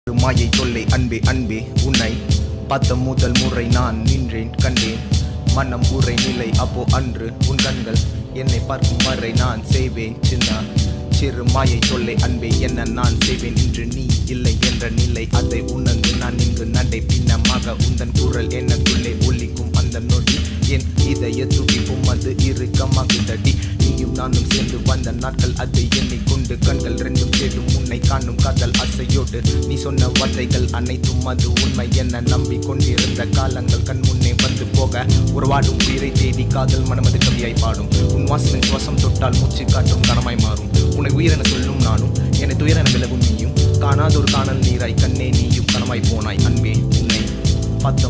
மாயை தொல்லை அன்பே அன்பே உன்னை பார்த்த முதல் முறை நான் நின்றேன் கண்டேன் மனம் உரை நிலை அப்போ அன்று உன் கண்கள் என்னை பார்க்கும் வரை நான் செய்வேன் சிறு மாயை தொல்லை அன்பே என்ன நான் செய்வேன் இன்று நீ இல்லை என்ற நிலை அதை உணர்ந்து நான் இங்கு நடை பின்னமாக உந்தன் குரல் எனக்குள்ளே ஒலிக்கும் அந்த நொடி என் இதய துடிப்பும் அது இறுக்கமாகுதடி நீயும் நானும் சேர்ந்து வந்த நாட்கள் அதை எண்ணிக்கொண்டு கண்கள் ரெண்டும் தேடும் உன்னை காணும் காதல் ஆசையோடு நீ சொன்ன வார்த்தைகள் அனைத்தும் அது உண்மை என நம்பிக்கொண்டிருந்த காலங்கள் கண் முன்னே வந்து போக உறவாடும் உயிரை தேடி காதல் மனமது கவியாய் பாடும் உன் வாசனை சுவாசம் தொட்டால் மூச்சு காட்டும் கனமாய் மாறும் உன்னை உயிரென சொல்லும் நானும் என்னை துயரென விலகும் நீயும் காணாதொரு காணல் நீராய் கண்ணே நீயும் கனமாய் போனாய் அன்பே உன்னை பார்த்த